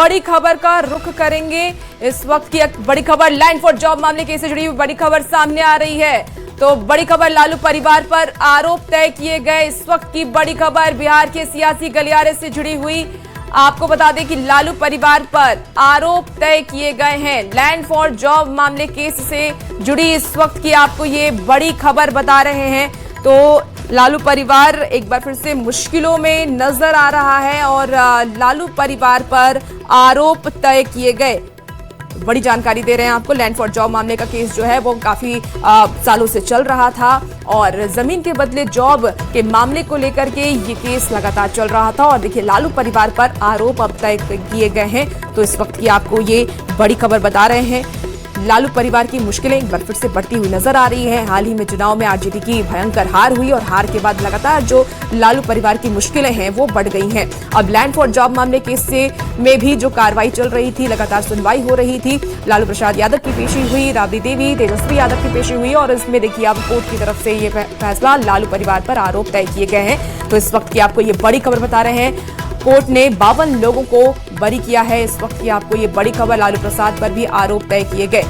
बड़ी खबर का रुख करेंगे। इस वक्त की एक बड़ी खबर लैंड फॉर जॉब मामले के से जुड़ी हुई बड़ी खबर सामने आ रही है। तो बड़ी खबर, लालू परिवार पर आरोप तय किए गए। इस वक्त की बड़ी खबर बिहार के सियासी गलियारे से जुड़ी हुई। आपको बता दें कि लालू परिवार पर आरोप तय किए गए हैं। लैंड फॉर जॉब मामले केस से जुड़ी इस वक्त की आपको ये बड़ी खबर बता रहे हैं। तो लालू परिवार एक बार फिर से मुश्किलों में नजर आ रहा है और लालू परिवार पर आरोप तय किए गए। बड़ी जानकारी दे रहे हैं आपको। लैंड फॉर जॉब मामले का केस जो है वो काफी सालों से चल रहा था और जमीन के बदले जॉब के मामले को लेकर के ये केस लगातार चल रहा था। और देखिए, लालू परिवार पर आरोप अब तय किए गए हैं। तो इस वक्त की आपको ये बड़ी खबर बता रहे हैं। लालू परिवार की मुश्किलें एक बार फिर से बढ़ती हुई नजर आ रही है। हाल ही में चुनाव में आरजेडी की भयंकर हार हुई और हार के बाद लगातार जो लालू परिवार की मुश्किलें हैं वो बढ़ गई हैं। अब लैंड फॉर जॉब मामले केस से में भी जो कार्रवाई चल रही थी, लगातार सुनवाई हो रही थी। लालू प्रसाद यादव की पेशी हुई, राबड़ी देवी, तेजस्वी यादव की पेशी हुई और इसमें देखिए अब कोर्ट की तरफ से ये फैसला, लालू परिवार पर आरोप तय किए गए हैं। तो इस वक्त की आपको ये बड़ी खबर बता रहे हैं। कोर्ट ने 52 लोगों को बरी किया है। इस वक्त की आपको ये बड़ी खबर, लालू प्रसाद पर भी आरोप तय किए गए।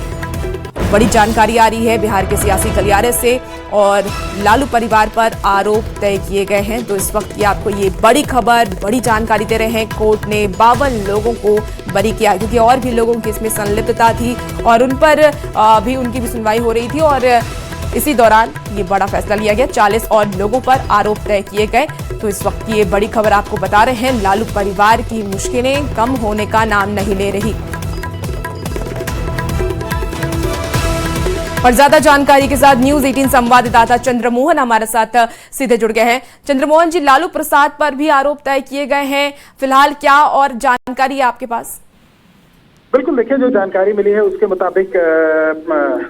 बड़ी जानकारी आ रही है बिहार के सियासी गलियारे से और लालू परिवार पर आरोप तय किए गए हैं। तो इस वक्त की आपको ये बड़ी खबर, बड़ी जानकारी दे रहे हैं। कोर्ट ने 52 लोगों को बरी किया क्योंकि और भी लोगों की इसमें संलिप्तता थी और उन पर भी उनकी भी सुनवाई हो रही थी और इसी दौरान ये बड़ा फैसला लिया गया। 40 और लोगों पर आरोप तय किए गए। तो इस वक्त की ये बड़ी खबर आपको बता रहे हैं। लालू परिवार की मुश्किलें कम होने का नाम नहीं ले रही। और ज्यादा जानकारी के साथ न्यूज 18 संवाददाता चंद्रमोहन हमारे साथ सीधे जुड़ गए हैं। चंद्रमोहन जी, लालू प्रसाद पर भी आरोप तय किए गए हैं। फिलहाल क्या और जानकारी है आपके पास? बिल्कुल, देखिए, जो जानकारी मिली है उसके मुताबिक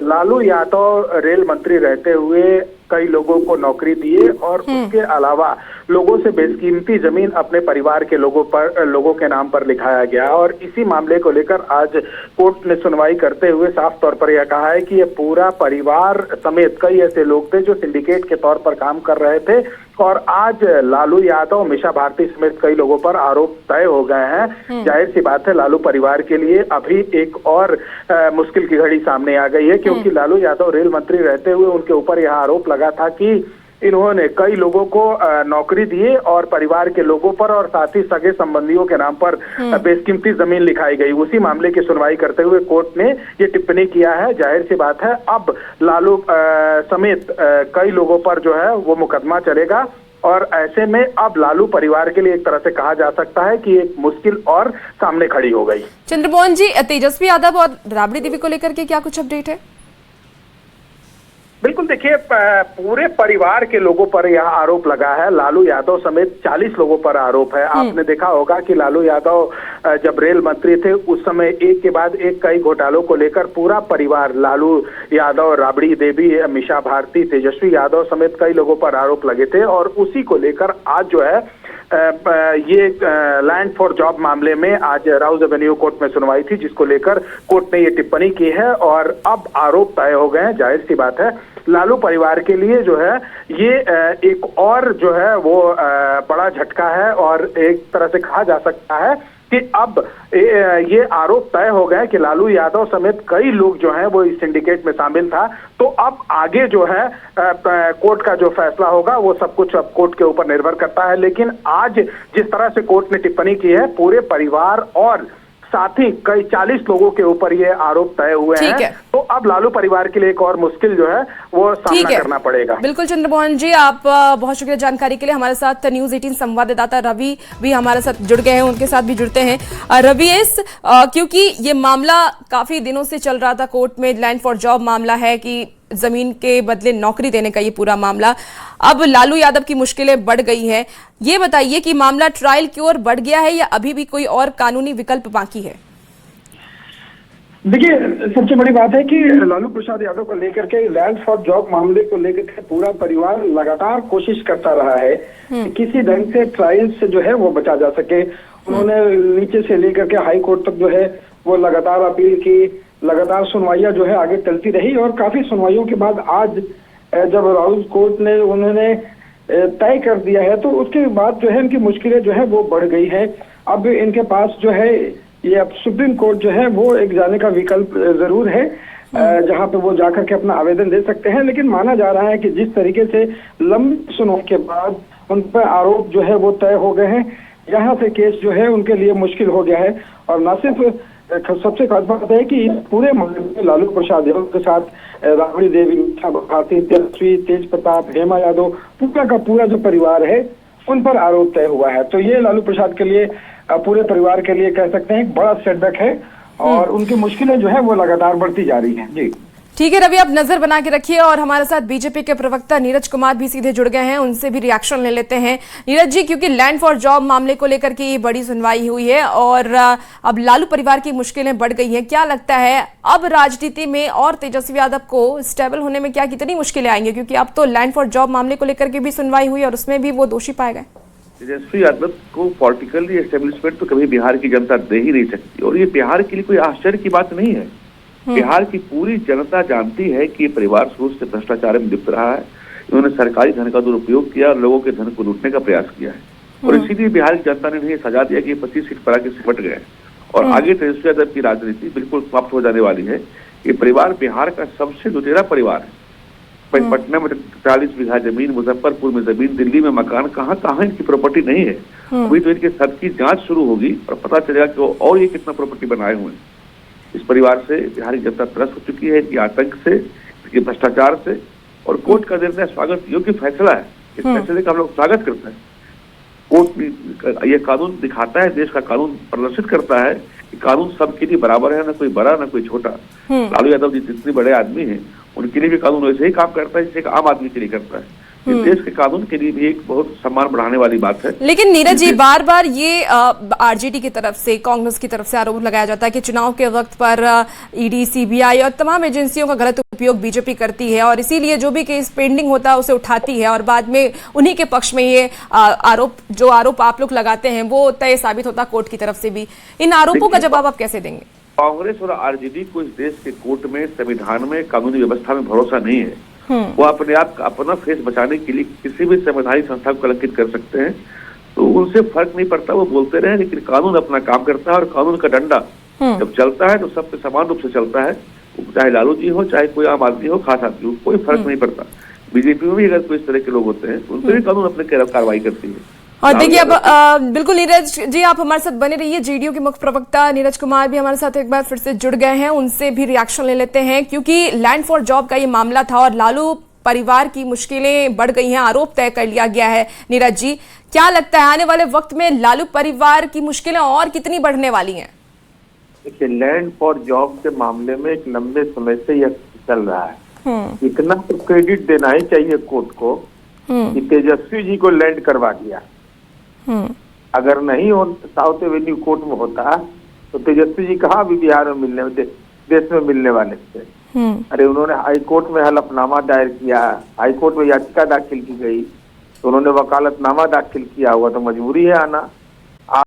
लालू यादव रेल मंत्री रहते हुए कई लोगों को नौकरी दिए और उसके अलावा लोगों से बेशकीमती जमीन अपने परिवार के लोगों के नाम पर लिखाया गया। और इसी मामले को लेकर आज कोर्ट ने सुनवाई करते हुए साफ तौर पर यह कहा है कि ये पूरा परिवार समेत कई ऐसे लोग थे जो सिंडिकेट के तौर पर काम कर रहे थे और आज लालू यादव, मीशा भारती समेत कई लोगों पर आरोप तय हो गए हैं। जाहिर सी बात है, लालू परिवार के लिए अभी एक और मुश्किल की घड़ी सामने आ गई है क्योंकि लालू यादव रेल मंत्री रहते हुए उनके ऊपर यह आरोप लगा था कि इन्होंने कई लोगों को नौकरी दिए और परिवार के लोगों पर और साथ ही सगे संबंधियों के नाम पर बेशकीमती जमीन लिखाई गई। उसी मामले की सुनवाई करते हुए कोर्ट ने ये टिप्पणी किया है। जाहिर सी बात है, अब लालू समेत कई लोगों पर जो है वो मुकदमा चलेगा और ऐसे में अब लालू परिवार के लिए एक तरह से कहा जा सकता है कि एक मुश्किल और सामने खड़ी हो गई। चंद्रमोहन जी, तेजस्वी यादव और राबड़ी देवी को लेकर के क्या कुछ अपडेट है? बिल्कुल, देखिए, पूरे परिवार के लोगों पर यह आरोप लगा है। लालू यादव समेत 40 लोगों पर आरोप है। आपने देखा होगा कि लालू यादव जब रेल मंत्री थे उस समय एक के बाद एक कई घोटालों को लेकर पूरा परिवार, लालू यादव, राबड़ी देवी, मीशा भारती, तेजस्वी यादव समेत कई लोगों पर आरोप लगे थे और उसी को लेकर आज जो है ये लैंड फॉर जॉब मामले में आज राउज एवेन्यू कोर्ट में सुनवाई थी जिसको लेकर कोर्ट ने ये टिप्पणी की है और अब आरोप तय हो गए हैं। जाहिर सी बात है, लालू परिवार के लिए जो है ये एक और जो है वो बड़ा झटका है और एक तरह से कहा जा सकता है कि अब ये आरोप तय हो गए कि लालू यादव समेत कई लोग जो हैं वो इस सिंडिकेट में शामिल था। तो अब आगे जो है कोर्ट का जो फैसला होगा वो सब कुछ अब कोर्ट के ऊपर निर्भर करता है। लेकिन आज जिस तरह से कोर्ट ने टिप्पणी की है, पूरे परिवार और साथ ही कई 40 लोगों के ऊपर ये आरोप तय हुए हैं। तो अब लालू परिवार के लिए एक और मुश्किल जो है वो सामना करना पड़ेगा। बिल्कुल चंद्रमोहन जी, आप बहुत शुक्रिया जानकारी के लिए। हमारे साथ न्यूज 18 संवाददाता रवि भी हमारे साथ जुड़ गए हैं, उनके साथ भी जुड़ते हैं। रवि, क्योंकि ये मामला काफी दिनों से चल रहा था कोर्ट में, लैंड फॉर जॉब मामला है कि जमीन के बदले नौकरी देने का ये पूरा मामला, अब लालू यादव की मुश्किलें बढ़ गई हैं। ये बताइए कि मामला ट्रायल की ओर बढ़ गया है या अभी भी कोई और कानूनी विकल्प बाकी है? देखिए, सबसे बड़ी बात है कि लालू प्रसाद यादव को लेकर के लैंड फॉर जॉब मामले को लेकर के पूरा परिवार लगातार कोशिश करता रहा है कि किसी ढंग से ट्रायल से जो है वो बचा जा सके। उन्होंने नीचे से लेकर के हाई कोर्ट तक जो है वो लगातार अपील की, लगातार सुनवाइयां जो है आगे चलती रही और काफी सुनवाइयों के बाद आज जब राउज कोर्ट ने उन्होंने तय कर दिया है तो उसके बाद जो है इनकी मुश्किलें जो है वो बढ़ गई है। अब इनके पास जो है ये अब सुप्रीम कोर्ट जो है वो एक जाने का विकल्प जरूर है, जहां पे वो जाकर के अपना आवेदन दे सकते हैं। लेकिन माना जा रहा है कि जिस तरीके से लंबी सुनवाई के बाद उन पर आरोप जो है वो तय हो गए हैं, यहाँ से केस जो है उनके लिए मुश्किल हो गया है। और न सिर्फ सबसे खास बात है कि पूरे मामले में लालू प्रसाद यादव के साथ राबड़ी देवी, भारती, तेजस्वी, तेज प्रताप, हेमा यादव, पूरा का पूरा जो परिवार है उन पर आरोप तय हुआ है। तो ये लालू प्रसाद के लिए, पूरे परिवार के लिए कह सकते हैं एक बड़ा सेटबैक है और उनकी मुश्किलें जो है वो लगातार बढ़ती जा रही हैं। जी ठीक है रवि, आप नजर बना के रखिए और हमारे साथ बीजेपी के प्रवक्ता नीरज कुमार भी सीधे जुड़ गए हैं, उनसे भी रिएक्शन ले लेते हैं। नीरज जी, क्योंकि लैंड फॉर जॉब मामले को लेकर के ये बड़ी सुनवाई हुई है और अब लालू परिवार की मुश्किलें बढ़ गई हैं, क्या लगता है अब राजनीति में और तेजस्वी यादव को स्टेबल होने में क्या कितनी मुश्किलें आएंगी? क्योंकि अब तो लैंड फॉर जॉब मामले को लेकर के भी सुनवाई हुई और उसमें भी वो दोषी पाए गए। तेजस्वी यादव को पॉलिटिकली एस्टेब्लिशमेंट तो कभी बिहार की जनता दे ही नहीं सकती और ये बिहार के लिए कोई आश्चर्य की बात नहीं है। बिहार की पूरी जनता जानती है कि ये परिवार शुरू से भ्रष्टाचार में लिप्त रहा है। इन्होंने सरकारी धन का दुरुपयोग किया और लोगों के धन को लूटने का प्रयास किया है और इसीलिए बिहार की जनता ने इन्हें सजा दिया कि 25 सीट पर आके सिमट गए और आगे तेजस्वी यादव की राजनीति बिल्कुल समाप्त हो जाने वाली है। ये परिवार बिहार का सबसे लुटेरा परिवार है। पटना में 40 बीघा जमीन, मुजफ्फरपुर में जमीन, दिल्ली में मकान, कहाँ कहाँ इनकी प्रॉपर्टी नहीं है। अभी तो इनके सबकी जांच शुरू होगी और पता चलेगा कि और ये कितना प्रॉपर्टी बनाए हुए हैं। इस परिवार से बिहार की जनता त्रस्त हो चुकी है, इनके आतंक से, इनके भ्रष्टाचार से। और कोर्ट का निर्णय स्वागत योग्य फैसला है। इस फैसले का हम लोग स्वागत करते हैं। कोर्ट ये कानून दिखाता है, देश का कानून प्रदर्शित करता है कि कानून सबके लिए बराबर है, ना कोई बड़ा ना कोई छोटा। लालू यादव जी जितने बड़े आदमी हैं उनके लिए भी कानून वैसे ही काम करता है जैसे एक आम आदमी के लिए करता है। देश के कानून के लिए भी एक बहुत सम्मान बढ़ाने वाली बात है। लेकिन नीरज जी, बार बार ये आरजेडी की तरफ से, कांग्रेस की तरफ से आरोप लगाया जाता है कि चुनाव के वक्त पर ईडी, सीबीआई और तमाम एजेंसियों का गलत उपयोग बीजेपी करती है और इसीलिए जो भी केस पेंडिंग होता है उसे उठाती है और बाद में उन्हीं के पक्ष में ये आरोप आप लोग लगाते हैं वो तय साबित होता कोर्ट की तरफ से भी। इन आरोपों का जवाब आप कैसे देंगे? कांग्रेस और आरजेडी को इस देश के कोर्ट में, संविधान में, कानूनी व्यवस्था में भरोसा नहीं है। वो अपने आप का अपना फेस बचाने के लिए किसी भी संवैधानिक संस्था को कलंकित कर सकते हैं, तो उनसे फर्क नहीं पड़ता, वो बोलते रहे। लेकिन कानून अपना काम करता है और कानून का डंडा जब चलता है तो सब पे समान रूप से चलता है। चाहे लालू जी हो, चाहे कोई आम आदमी हो, खास आदमी हो, कोई फर्क नहीं पड़ता। बीजेपी में भी अगर कोई इस तरह के लोग होते हैं तो उन पर भी कानून अपने कार्रवाई करती है। और देखिए अब बिल्कुल नीरज जी, आप हमारे साथ बने रहिए। जेडीयू के मुख्य प्रवक्ता नीरज कुमार भी हमारे साथ एक बार फिर से जुड़ गए हैं, उनसे भी रिएक्शन ले लेते हैं। क्योंकि लैंड फॉर जॉब का ये मामला था और लालू परिवार की मुश्किलें बढ़ गई हैं, आरोप तय कर लिया गया है। नीरज जी, क्या लगता है आने वाले वक्त में लालू परिवार की मुश्किलें और कितनी बढ़ने वाली हैं? देखिए, लैंड फॉर जॉब के मामले में एक लंबे समय से यह चल रहा है। इतना तो क्रेडिट देना ही चाहिए कोर्ट को कि तेजस्वी जी को लैंड करवा दिया। अगर नहीं हो, साउथ एवेन्यू कोर्ट में होता तो तेजस्वी जी कहाँ भी बिहार में देश में मिलने वाले थे। अरे उन्होंने हाई कोर्ट में हलफनामा दायर किया, हाई कोर्ट में याचिका दाखिल की गई, तो उन्होंने वकालतनामा दाखिल किया हुआ, तो मजबूरी है आना।